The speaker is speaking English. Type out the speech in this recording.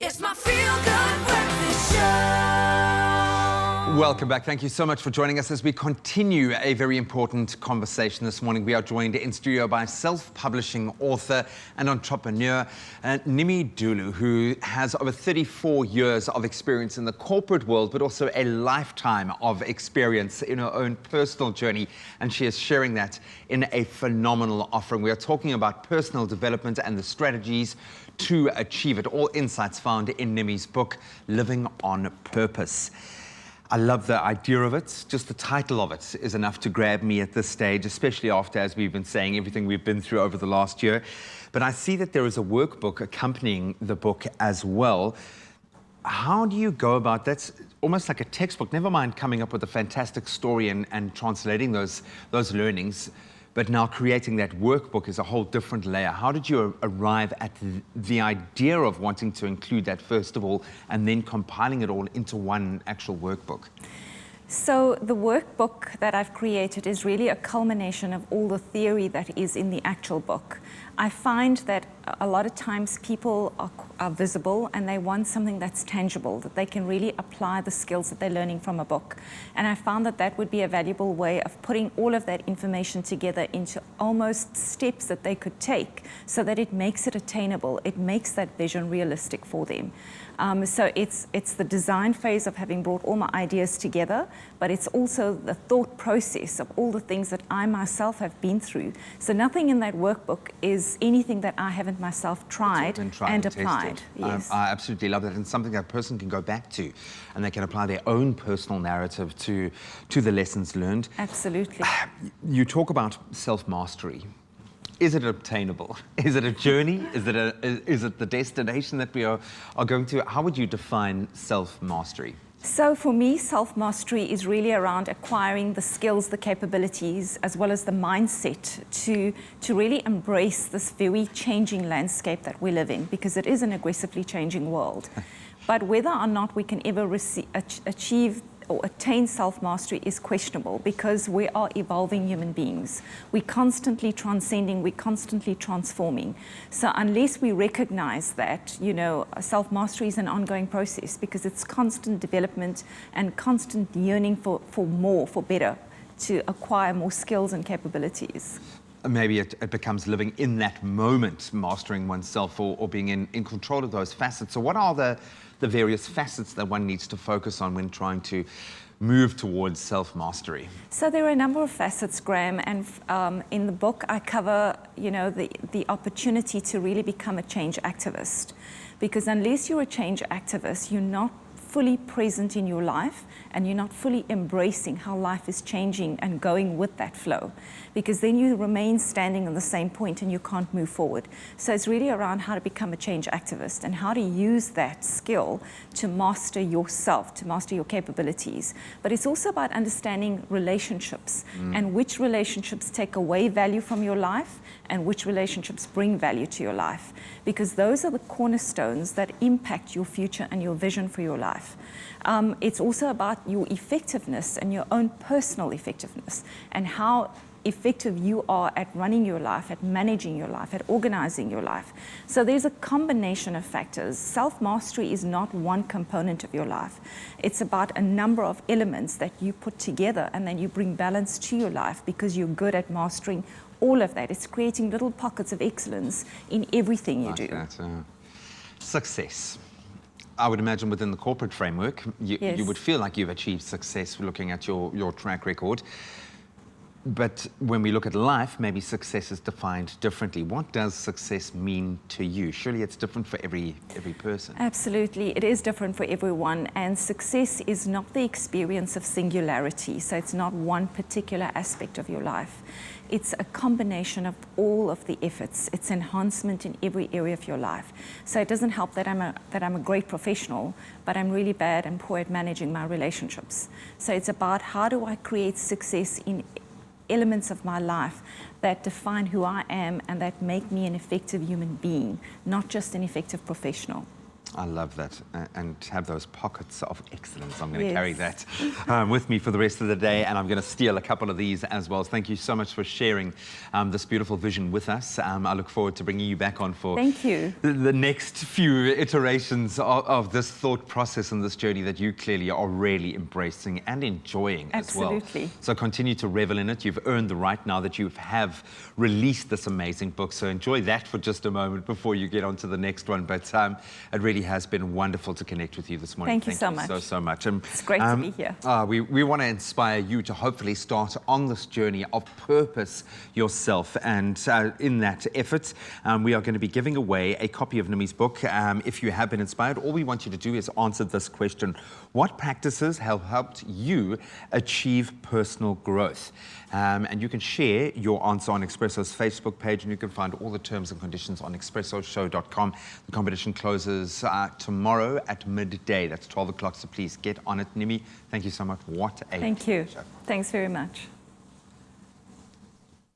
It's my feel-good breakfast show. Welcome back. Thank you so much for joining us as we continue a very important conversation this morning. We are joined in studio by self-publishing author and entrepreneur Nimi Dulu, who has over 34 years of experience in the corporate world, but also a lifetime of experience in her own personal journey. And she is sharing that in a phenomenal offering. We are talking about personal development and the strategies to achieve it. All insights found in Nimi's book, Living on Purpose. I love the idea of it. Just the title of it is enough to grab me at this stage, especially after, as we've been saying, everything we've been through over the last year. But I see that there is a workbook accompanying the book as well. How do you go about that? That's almost like a textbook. Never mind coming up with a fantastic story and translating those learnings. But now creating that workbook is a whole different layer. How did you arrive at the idea of wanting to include that first of all, and then compiling it all into one actual workbook? So the workbook that I've created is really a culmination of all the theory that is in the actual book. I find that a lot of times people are visible and they want something that's tangible, that they can really apply the skills that they're learning from a book. And I found that that would be a valuable way of putting all of that information together into almost steps that they could take so that it makes it attainable, it makes that vision realistic for them. So it's the design phase of having brought all my ideas together, but it's also the thought process of all the things that I myself have been through. So nothing in that workbook is anything that I haven't myself tried and applied. Yes. I absolutely love that, and something that a person can go back to, and they can apply their own personal narrative to the lessons learned. Absolutely. You talk about self-mastery. Is it obtainable? Is it a journey? Is it the destination that we are going to? How would you define self-mastery? So for me, self-mastery is really around acquiring the skills, the capabilities, as well as the mindset to really embrace this very changing landscape that we live in, because it is an aggressively changing world. But whether or not we can ever achieve or attain self-mastery is questionable, because we are evolving human beings. We're constantly transcending, we're constantly transforming. So unless we recognize that, you know, self-mastery is an ongoing process, because it's constant development and constant yearning for more, for better, to acquire more skills and capabilities. Maybe it becomes living in that moment, mastering oneself, or being in control of those facets. So what are the various facets that one needs to focus on when trying to move towards self-mastery? So there are a number of facets, Graham, and in the book I cover, you know, the opportunity to really become a change activist. Because unless you're a change activist, you're not fully present in your life, and you're not fully embracing how life is changing and going with that flow, because then you remain standing on the same point and you can't move forward. So it's really around how to become a change activist and how to use that skill to master yourself, to master your capabilities. But it's also about understanding relationships and which relationships take away value from your life and which relationships bring value to your life, because those are the cornerstones that impact your future and your vision for your life. It's also about your effectiveness and your own personal effectiveness, and how effective you are at running your life, at managing your life, at organizing your life. So there's a combination of factors. Self-mastery is not one component of your life. It's about a number of elements that you put together, and then you bring balance to your life because you're good at mastering all of that. It's creating little pockets of excellence in everything you do. Success. I would imagine within the corporate framework, you would feel like you've achieved success looking at your track record. But when we look at life, maybe success is defined differently. What does success mean to you? Surely it's different for every person. Absolutely, it is different for everyone, and success is not the experience of singularity, so it's not one particular aspect of your life. It's a combination of all of the efforts. It's enhancement in every area of your life. So it doesn't help that I'm a great professional, but I'm really bad and poor at managing my relationships. So it's about how do I create success in elements of my life that define who I am and that make me an effective human being, not just an effective professional. I love that, and have those pockets of excellence. I'm going to Yes. carry that with me for the rest of the day, and I'm going to steal a couple of these as well. Thank you so much for sharing this beautiful vision with us. I look forward to bringing you back on for Thank you. the next few iterations of this thought process and this journey that you clearly are really embracing and enjoying as well. Absolutely. So continue to revel in it. You've earned the right now that you have released this amazing book. So enjoy that for just a moment before you get on to the next one. But it really has been wonderful to connect with you this morning. Thank you so much. so much. And, It's great to be here. We want to inspire you to hopefully start on this journey of purpose yourself. And in that effort, we are going to be giving away a copy of Nimi's book. If you have been inspired, all we want you to do is answer this question: what practices have helped you achieve personal growth? And you can share your answer on Expresso's Facebook page, and you can find all the terms and conditions on expressoshow.com. The competition closes tomorrow at midday. That's 12 o'clock, so please get on it. Nimi, thank you so much. What a Thank you. pleasure. Thanks very much.